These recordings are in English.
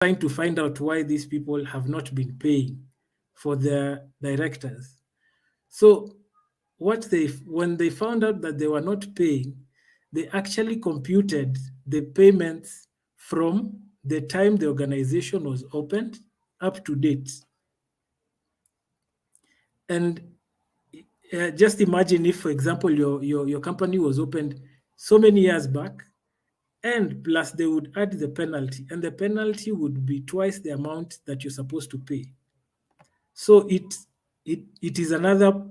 trying to find out why these people have not been paying for their directors. So when they found out that they were not paying, they actually computed the payments from the time the organization was opened up to date. And just imagine if, for example, your company was opened so many years back, and plus they would add the penalty, and the penalty would be twice the amount that you're supposed to pay. So it is another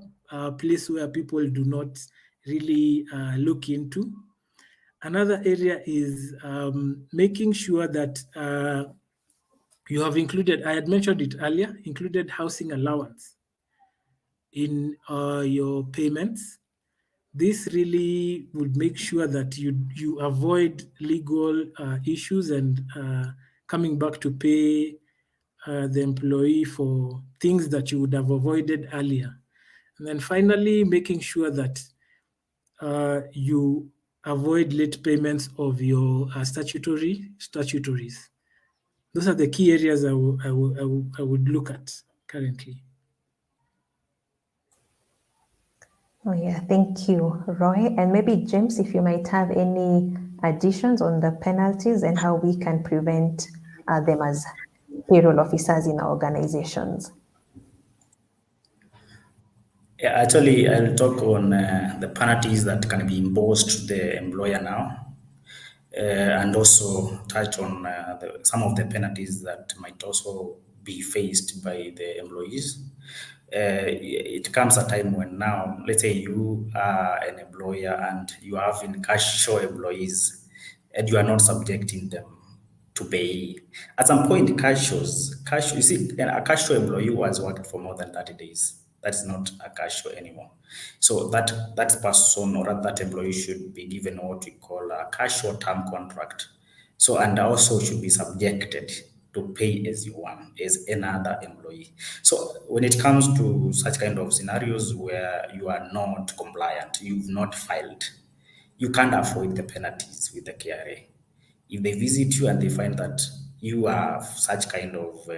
place where people do not really look into. Another area is making sure that you have included, I had mentioned it earlier, included housing allowance in your payments. This really would make sure that you avoid legal issues and coming back to pay the employee for things that you would have avoided earlier. And then finally, making sure that you avoid late payments of your statutories. Those are the key areas I would look at currently. Oh yeah, thank you, Roy. And maybe James, if you might have any additions on the penalties and how we can prevent them as payroll officers in our organizations. Yeah, actually, I'll talk on the penalties that can be imposed to the employer now, and also touch on some of the penalties that might also be faced by the employees. It comes a time when now, let's say you are an employer and you have in cash show employees and you are not subjecting them to pay. At some point, you see, a cash show employee who has worked for more than 30 days, that is not a cash show anymore. So that person or that employee should be given what we call a cash show term contract. So, and also should be subjected to pay as you want, as another employee. So when it comes to such kind of scenarios where you are not compliant, you've not filed, you can't avoid the penalties with the KRA. If they visit you and they find that you have such kind of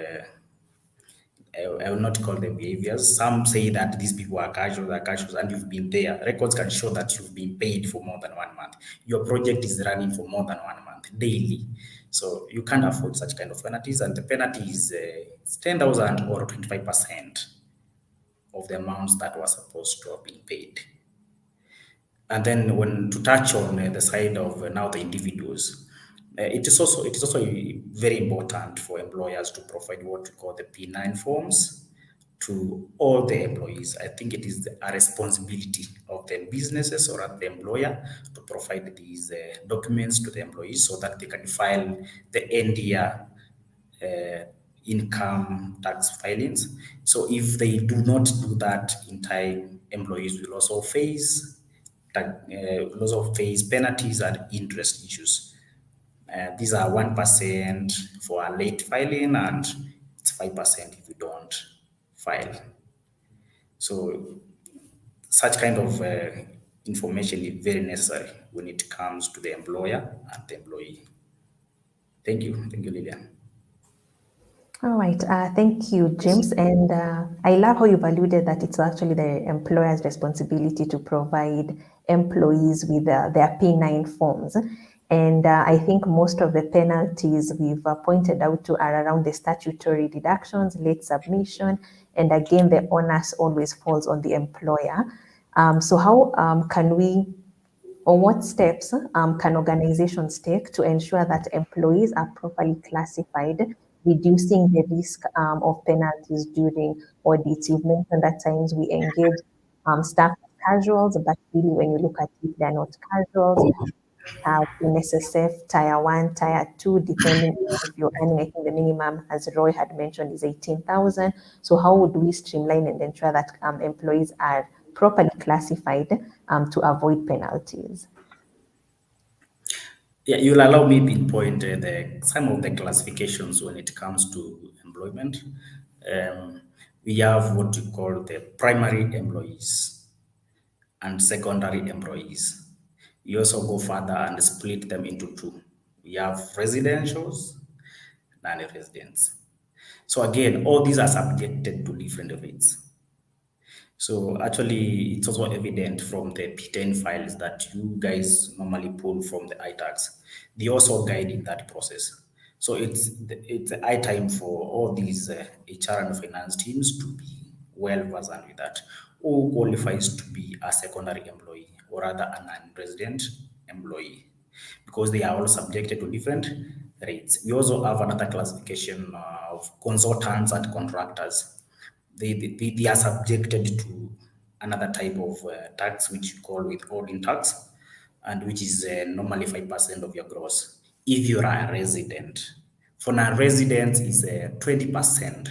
I will not call them behaviors. Some say that these people are casuals, and you've been there. Records can show that you've been paid for more than 1 month. Your project is running for more than 1 month daily. So you can't afford such kind of penalties, and the penalty is 10,000 or 25% of the amounts that were supposed to have been paid. And then when to touch on the side of now the individuals, it is also very important for employers to provide what we call the P9 forms to all the employees. I think it is a responsibility of the businesses or at the employer to provide these documents to the employees so that they can file the end year income tax filings. So if they do not do that in time, employees will also face penalties and interest issues. These are 1% for a late filing, and it's 5% if you don't file. So such kind of information is very necessary when it comes to the employer and the employee. Thank you, Lillian. All right, thank you, James. And I love how you've alluded that it's actually the employer's responsibility to provide employees with their P9 forms. And I think most of the penalties we've pointed out to are around the statutory deductions, late submission, and again, the onus always falls on the employer. So how can we, or what steps can organizations take to ensure that employees are properly classified, reducing the risk of penalties during audits? You've mentioned that times we engage staff as casuals, but really when you look at it, they're not casuals. Have in SSF Tier 1, Tier 2, depending if you're earning, I think the minimum, as Roy had mentioned, is 18,000. So how would we streamline and ensure that employees are properly classified to avoid penalties? Yeah, you'll allow me pinpoint some of the classifications when it comes to employment. We have what you call the primary employees and secondary employees. We also go further and split them into two. We have residentials non-residents. So again, all these are subjected to different rates. So actually, it's also evident from the P10 files that you guys normally pull from the iTax. They also guide in that process. So it's high time for all these HR and finance teams to be well versed with that. Who qualifies to be a secondary employee or rather a non-resident employee, because they are all subjected to different rates. We also have another classification of consultants and contractors. They are subjected to another type of tax, which you call withholding tax, and which is normally 5% of your gross if you are a resident. For non-residents, is 20%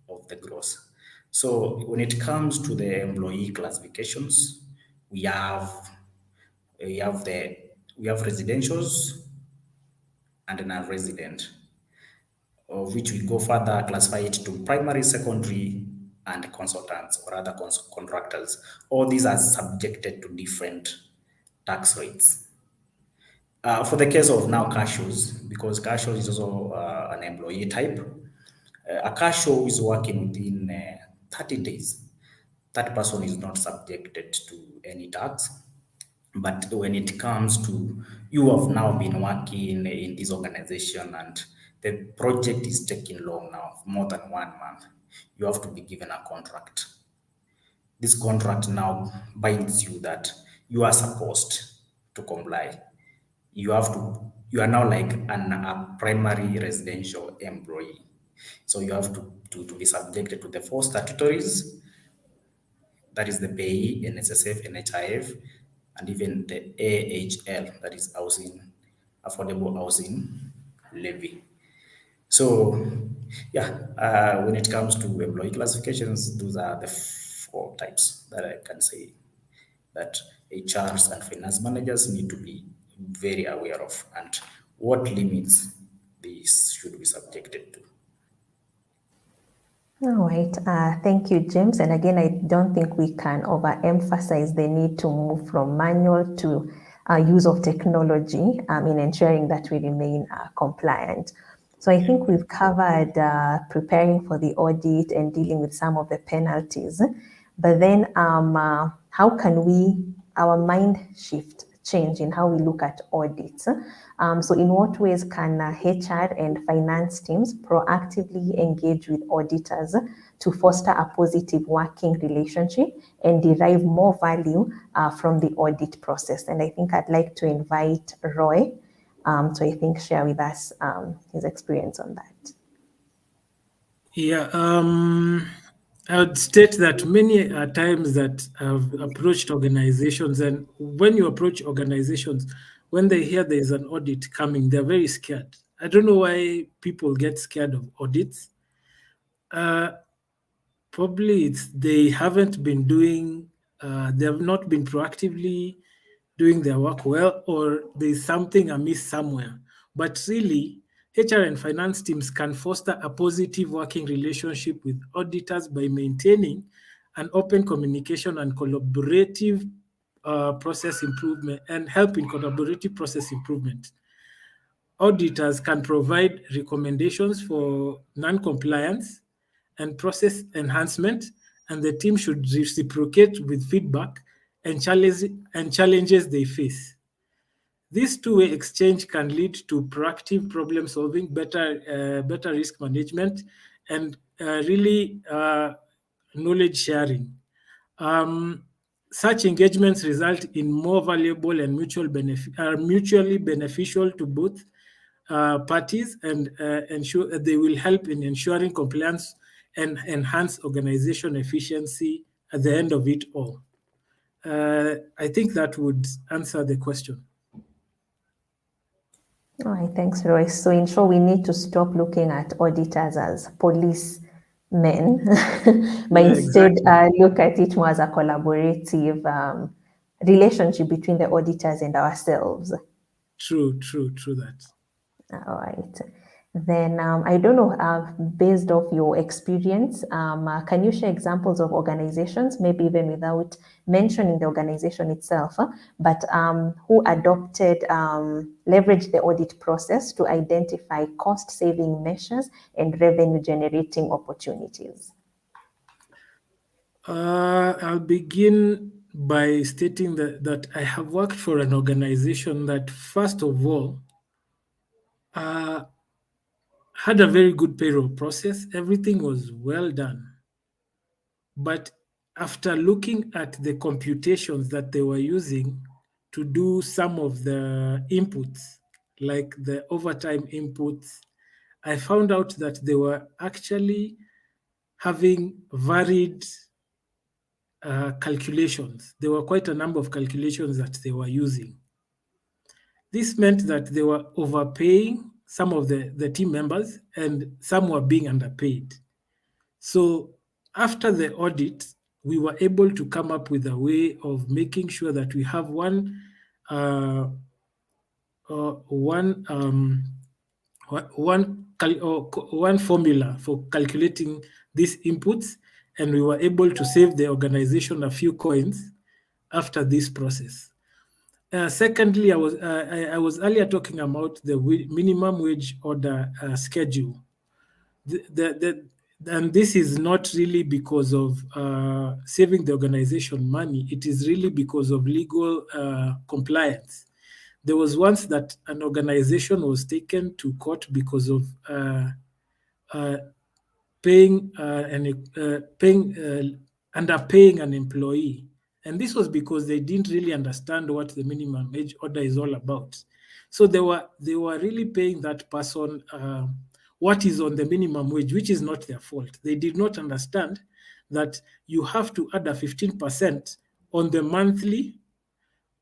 of the gross. So when it comes to the employee classifications, we have we have the we have residentials and non-resident, of which we go further, classify it to primary, secondary, and consultants or other contractors. All these are subjected to different tax rates. For the case of now cashiers, because cashier is also an employee type, a cashier is working within 30 days. That person is not subjected to any tax. But when it comes to you have now been working in this organization and the project is taking long now, more than 1 month, you have to be given a contract. This contract now binds you that you are supposed to comply. You are now like a primary residential employee. So you have to be subjected to the four statutories, that is the payee, NSSF, NHIF, and even the AHL, that is housing, affordable housing levy. So, yeah, when it comes to employee classifications, those are the four types that I can say that HRs and finance managers need to be very aware of, and what limits these should be subjected to. All right. Thank you, James. And again, I don't think we can overemphasize the need to move from manual to use of technology in ensuring that we remain compliant. So I think we've covered preparing for the audit and dealing with some of the penalties. But then how can our mind shift, change in how we look at audits? So in what ways can HR and finance teams proactively engage with auditors to foster a positive working relationship and derive more value from the audit process? And I think I'd like to invite Roy to, I think, share with us his experience on that. Yeah, I would state that many times that I've approached organizations, and when you approach organizations, when they hear there is an audit coming, they're very scared. I don't know why people get scared of audits. Probably it's they haven't been doing, they have not been proactively doing their work well, or there's something amiss somewhere. But really, HR and finance teams can foster a positive working relationship with auditors by maintaining an open communication and collaborative process improvement, and help in collaborative process improvement. Auditors can provide recommendations for non-compliance and process enhancement, and the team should reciprocate with feedback and challenges they face. This two-way exchange can lead to proactive problem solving, better risk management, and really knowledge sharing. Such engagements result in more valuable and are mutually beneficial to both parties, and ensure they will help in ensuring compliance and enhance organization efficiency at the end of it all. I think that would answer the question. All right, thanks, Roy. So in short, we need to stop looking at auditors as policemen, but instead look at it more as a collaborative relationship between the auditors and ourselves. True that. All right. Then I don't know, based off your experience, can you share examples of organizations, maybe even without mentioning the organization itself, but who adopted, leveraged the audit process to identify cost-saving measures and revenue-generating opportunities? I'll begin by stating that I have worked for an organization that, first of all, had a very good payroll process. Everything was well done. But after looking at the computations that they were using to do some of the inputs, like the overtime inputs, I found out that they were actually having varied calculations. There were quite a number of calculations that they were using. This meant that they were overpaying some of the team members and some were being underpaid. So after the audit, we were able to come up with a way of making sure that we have uh, one one formula for calculating these inputs, and we were able to save the organization a few coins after this process. Secondly, I was earlier talking about the minimum wage order schedule. And this is not really because of saving the organization money. It is really because of legal compliance. There was once that an organization was taken to court because of uh, underpaying an employee, and this was because they didn't really understand what the minimum wage order is all about. So they were really paying that person what is on the minimum wage, which is not their fault. They did not understand that you have to add a 15% on the monthly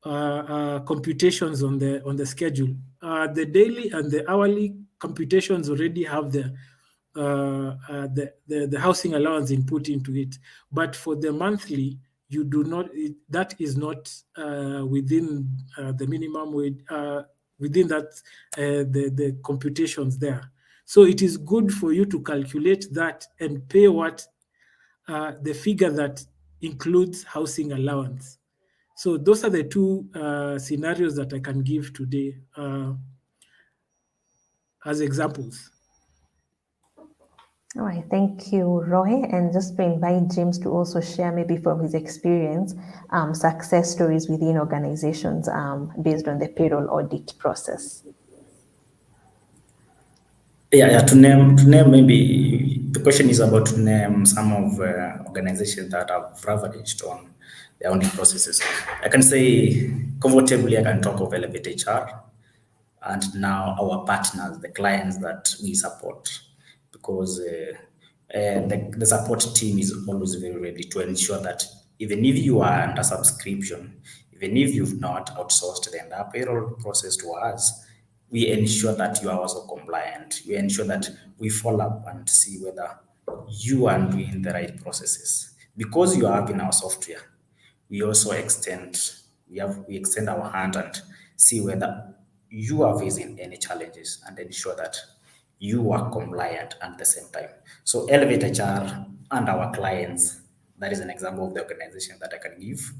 computations on the schedule. The daily and the hourly computations already have the housing allowance input into it, but for the monthly, you do not. That is not within the minimum wage. Within that, the computations there. So it is good for you to calculate that and pay what the figure that includes housing allowance. So those are the two scenarios that I can give today as examples. All right, thank you, Roy. And just to invite James to also share, maybe from his experience, success stories within organizations based on the payroll audit process. Yeah, to name maybe the question is about to name some of organizations that have leveraged on their own processes. I can say comfortably, I can talk of Elevate HR and now our partners, the clients that we support, because the support team is always very ready to ensure that even if you are under subscription, even if you've not outsourced the entire payroll process to us, we ensure that you are also compliant. We ensure that we follow up and see whether you are doing the right processes. Because you are having our software, we also we extend our hand and see whether you are facing any challenges and ensure that you are compliant at the same time. So Elevate HR and our clients, that is an example of the organization that I can give.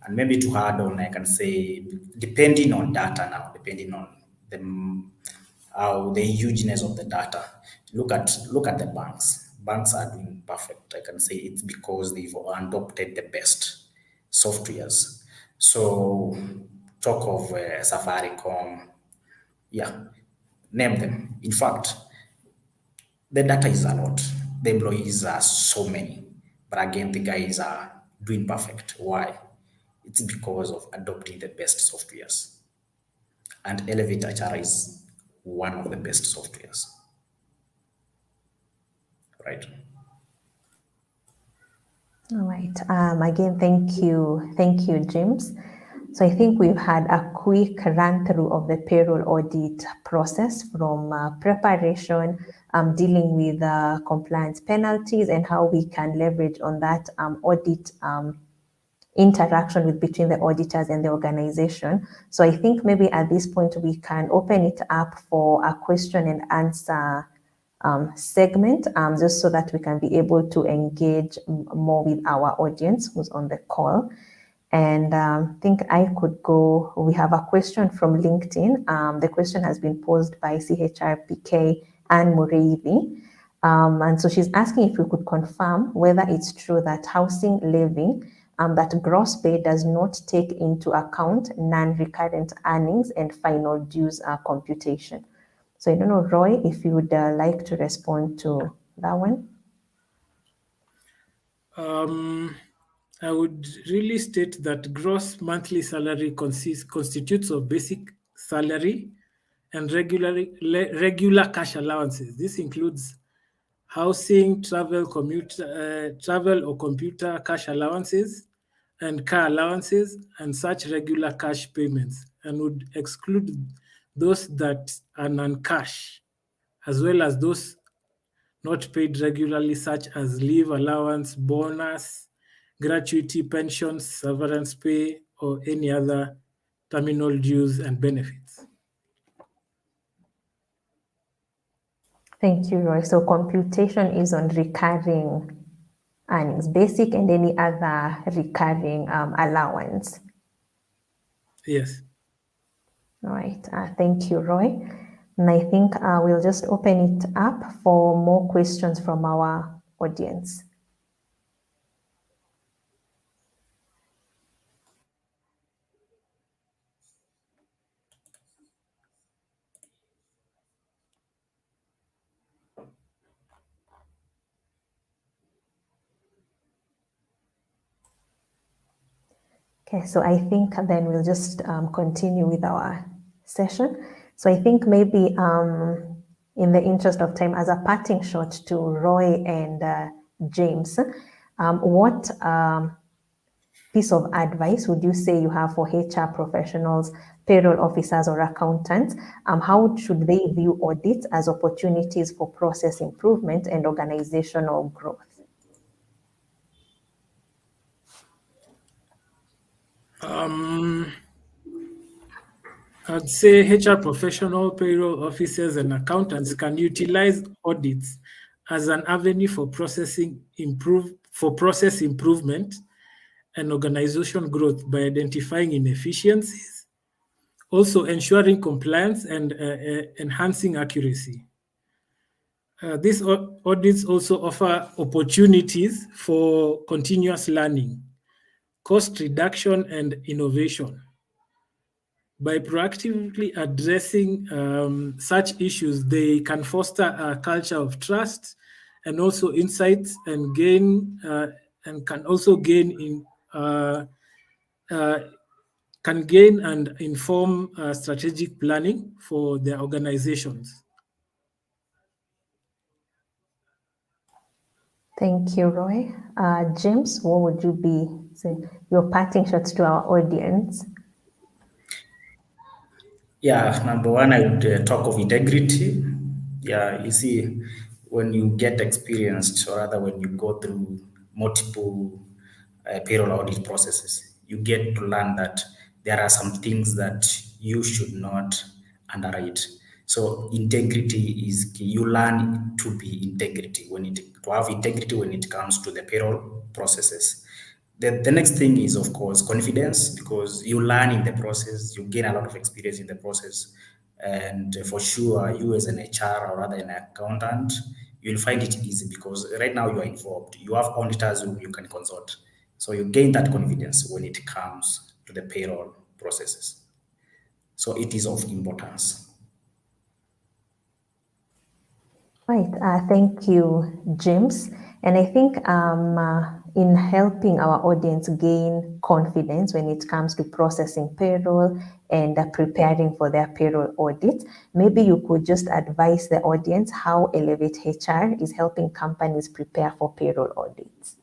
And maybe to add on, I can say, depending on data now, depending on the hugeness of the data, look at the banks. Banks are doing perfect. I can say it's because they've adopted the best softwares. So talk of Safaricom, yeah, name them. In fact, the data is a lot. The employees are so many. But again, the guys are doing perfect. Why? It's because of adopting the best softwares. And Elevate HR is one of the best softwares. Right? All right. Again, thank you, James. So I think we've had a quick run through of the payroll audit process from preparation, dealing with compliance penalties, and how we can leverage on that audit interaction with between the auditors and the organization. So I think maybe at this point we can open it up for a question and answer segment, just so that we can be able to engage more with our audience who's on the call. And I think I could go. We have a question from LinkedIn. The question has been posed by CHRPK Anne Mureithi. And so she's asking if we could confirm whether it's true that housing levy, that gross pay does not take into account non-recurrent earnings and final dues computation. So I don't know, Roy, if you would like to respond to that one. I would really state that gross monthly salary constitutes of basic salary and regular cash allowances. This includes housing, travel or computer cash allowances, and car allowances, and such regular cash payments, and would exclude those that are non-cash, as well as those not paid regularly, such as leave allowance, bonus, gratuity, pensions, severance pay, or any other terminal dues and benefits. Thank you, Roy. So computation is on recurring earnings, basic and any other recurring allowance. Yes. All right. Thank you, Roy. And I think we'll just open it up for more questions from our audience. Okay, so I think then we'll just continue with our session. So I think maybe in the interest of time, as a parting shot to Roy and James, what piece of advice would you say you have for HR professionals, payroll officers, or accountants? How should they view audits as opportunities for process improvement and organizational growth? I'd say HR professional, payroll officers, and accountants can utilize audits as an avenue for process improvement and organization growth by identifying inefficiencies, also ensuring compliance and enhancing accuracy. These audits also offer opportunities for continuous learning, cost reduction, and innovation. By proactively addressing such issues, they can foster a culture of trust and also insights, and gain and can also gain and inform strategic planning for their organizations. Thank you, Roy. James, what would you be saying? Your parting shots to our audience? Yeah, number one, I would talk of integrity. Yeah, you see, when you get experienced, or rather when you go through multiple payroll audit processes, you get to learn that there are some things that you should not underwrite. So integrity is key. You learn to have integrity when it comes to the payroll processes. The next thing is, of course, confidence, because you learn in the process, you gain a lot of experience in the process. And for sure, you as an HR or rather an accountant, you'll find it easy because right now you are involved. You have auditors whom you can consult. So you gain that confidence when it comes to the payroll processes. So it is of importance. Right. Thank you, James. And I think in helping our audience gain confidence when it comes to processing payroll and preparing for their payroll audit, maybe you could just advise the audience how Elevate HR is helping companies prepare for payroll audits.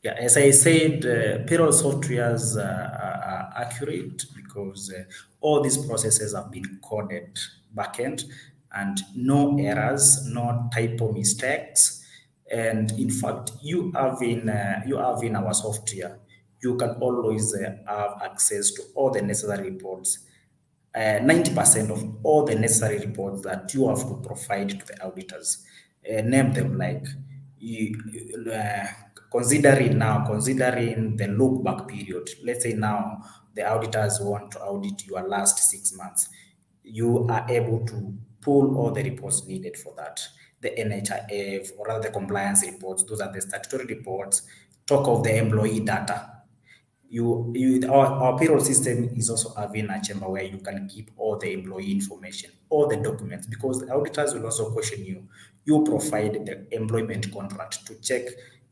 Yeah, as I said, payroll softwares are accurate because all these processes have been coded backend, and no errors, no typo mistakes. And in fact, you have in our software, you can always have access to all the necessary reports. 90% of all the necessary reports that you have to provide to the auditors. Name them, like you, considering the look back period. Let's say now the auditors want to audit your last 6 months. You are able to pull all the reports needed for that. The NHIF, or rather the compliance reports, those are the statutory reports. Talk of the employee data. Our payroll system is also having a chamber where you can keep all the employee information, all the documents, because the auditors will also question you. You provide the employment contract to check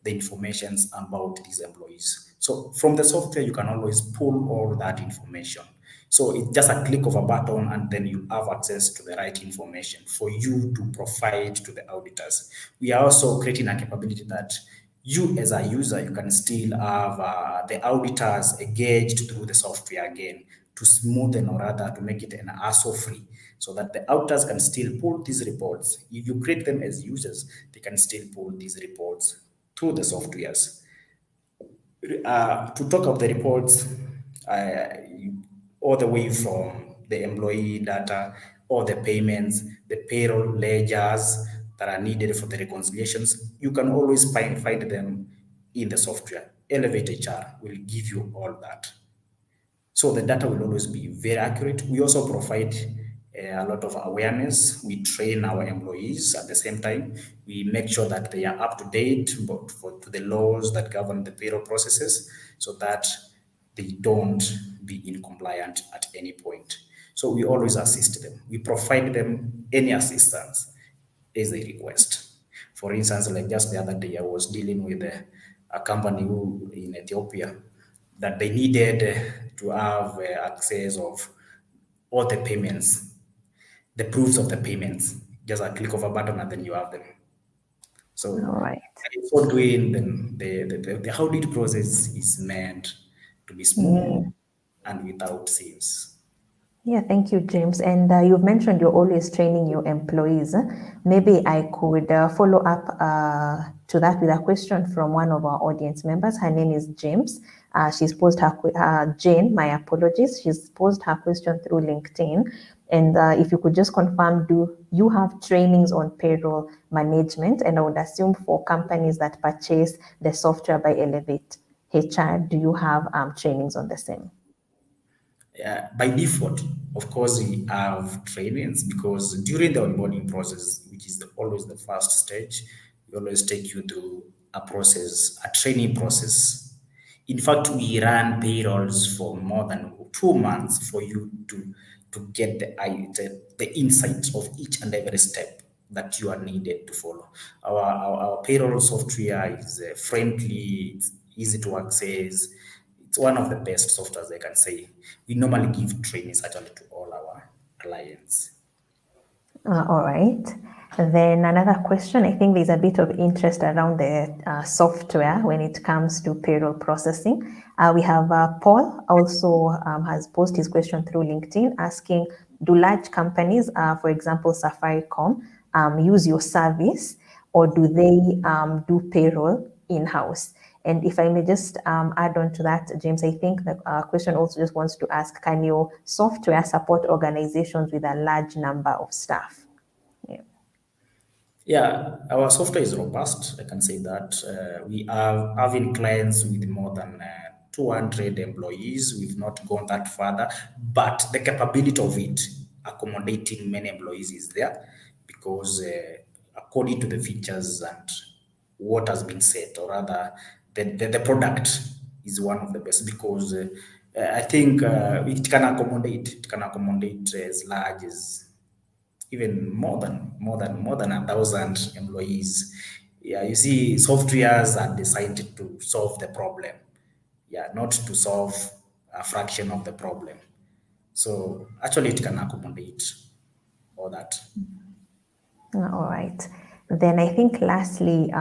the informations about these employees. So from the software, you can always pull all that information. So it's just a click of a button, and then you have access to the right information for you to provide to the auditors. We are also creating a capability that you as a user, you can still have the auditors engaged through the software again to smoothen, or rather to make it an hassle-free, so that the auditors can still pull these reports. If you create them as users, they can still pull these reports through the softwares. To talk of the reports, all the way from the employee data, all the payments, the payroll ledgers that are needed for the reconciliations, you can always find them in the software. Elevate HR will give you all that. So the data will always be very accurate. We also provide a lot of awareness. We train our employees at the same time. We make sure that they are up to date to the laws that govern the payroll processes, so that they don't be incompliant at any point. So we always assist them. We provide them any assistance as they request. For instance, like just the other day, I was dealing with a company in Ethiopia that they needed to have access of all the payments, the proofs of the payments. Just a click of a button and then you have them. So, All right. for doing, then the audit process is meant to be smooth and without sins. Yeah, thank you, James. And you've mentioned you're always training your employees. Maybe I could follow up to that with a question from one of our audience members. Her name is James. She's posed her Jane, my apologies. She's posed her question through LinkedIn. And if you could just confirm, do you have trainings on payroll management? And I would assume for companies that purchase the software by Elevate HR, do you have trainings on the same? By default, of course, we have trainings, because during the onboarding process, which is always the first stage, we always take you through a training process. In fact, we run payrolls for more than 2 months for you to get the insights of each and every step that you are needed to follow. Our payroll software is friendly, it's easy to access. It's one of the best softwares, I can say. We normally give trainings actually to all our clients. All right. Then another question, I think there's a bit of interest around the software when it comes to payroll processing. We have Paul also has posed his question through LinkedIn asking, do large companies, for example, Safaricom, use your service, or do they do payroll in-house? And if I may just add on to that, James, I think the question also just wants to ask, can your software support organizations with a large number of staff? Yeah, our software is robust. I can say that. We are having clients with more than 200 employees. We've not gone that further, but the capability of it accommodating many employees is there, because according to the features and what has been said, or rather the product is one of the best, because I think it can accommodate as large as even more than 1,000 employees. Yeah, you see, softwares are designed to solve the problem. Yeah, not to solve a fraction of the problem. So actually, it can accommodate all that. All right. Then I think lastly,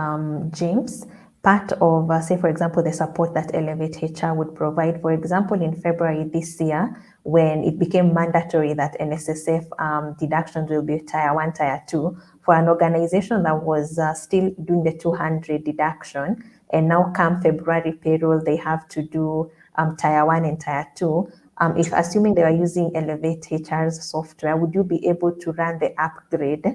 James, part of, say, for example, the support that Elevate HR would provide, for example, in February this year, when it became mandatory that NSSF deductions will be tier 1, tier 2, for an organization that was still doing the 200 deduction and now come February payroll, they have to do tier 1 and tier 2. If assuming they are using Elevate HR's software, would you be able to run the upgrade?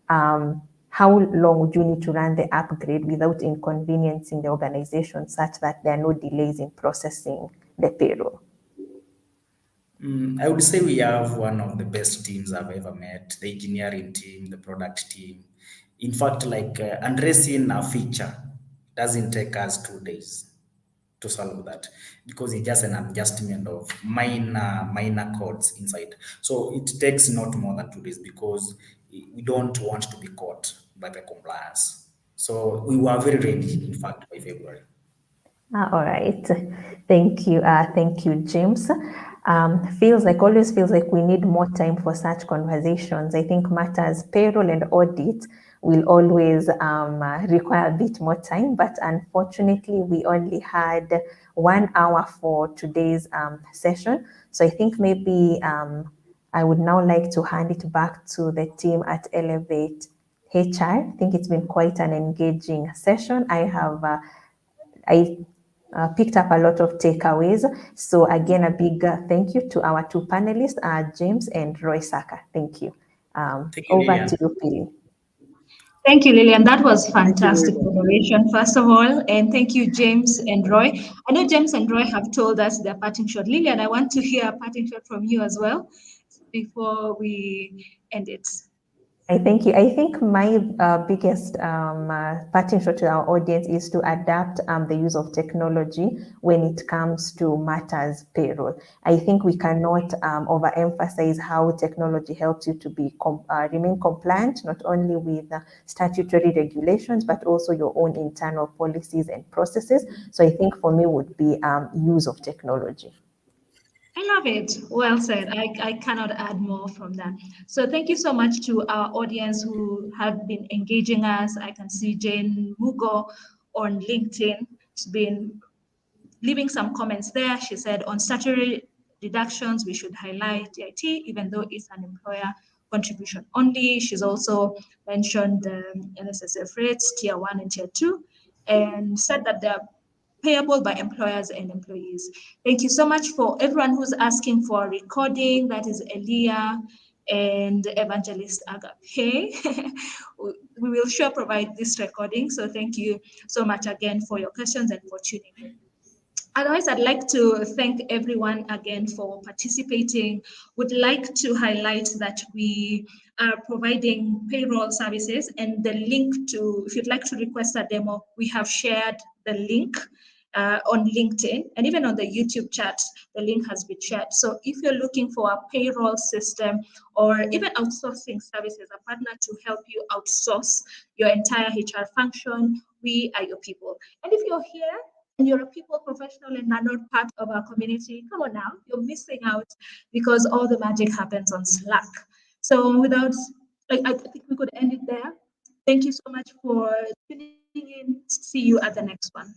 How long would you need to run the upgrade without inconveniencing the organization such that there are no delays in processing the payroll? I would say we have one of the best teams I've ever met, the engineering team, the product team. In fact, like addressing a feature doesn't take us 2 days to solve that because it's just an adjustment of minor codes inside. So it takes not more than 2 days because we don't want to be caught by the compliance. So we were very ready, in fact, by February. All right. Thank you, James. Always feels like we need more time for such conversations. I think matters payroll and audit will always require a bit more time, but unfortunately, we only had 1 hour for today's session. So I think maybe I would now like to hand it back to the team at Elevate HR. I think it's been quite an engaging session. I picked up a lot of takeaways. So again, a big thank you to our 2 panelists, James and Roy Saka. Thank you. Thank you, Over Lilian. to you, Pili. Thank you, Lillian. That was Thank you very fantastic much. moderation, first of all. And thank you, James and Roy. I know James and Roy have told us their parting shot. Lillian, I want to hear a parting shot from you as well before we end it. Thank you. I think my biggest parting shot to our audience is to adapt the use of technology when it comes to matters payroll. I think we cannot overemphasize how technology helps you to be remain compliant, not only with statutory regulations, but also your own internal policies and processes. So I think for me would be use of technology. I love it. Well said. I cannot add more from that. So thank you so much to our audience who have been engaging us. I can see Jane Mugo on LinkedIn. She's been leaving some comments there. She said on statutory deductions, we should highlight DIT, even though it's an employer contribution only. She's also mentioned the NSSF rates, tier 1 and tier 2, and said that they're payable by employers and employees. Thank you so much for everyone who's asking for a recording. That is Elia and Evangelist Agape. We will sure provide this recording. So thank you so much again for your questions and for tuning in. Otherwise, I'd like to thank everyone again for participating. Would like to highlight that we are providing payroll services, and the link to, if you'd like to request a demo, we have shared the link on LinkedIn, and even on the YouTube chat, the link has been shared. So if you're looking for a payroll system or even outsourcing services, a partner to help you outsource your entire HR function, we are your people. And if you're here and you're a people professional and are not part of our community, come on now, you're missing out, because all the magic happens on Slack. So without, I think we could end it there. Thank you so much for tuning in. See you at the next one.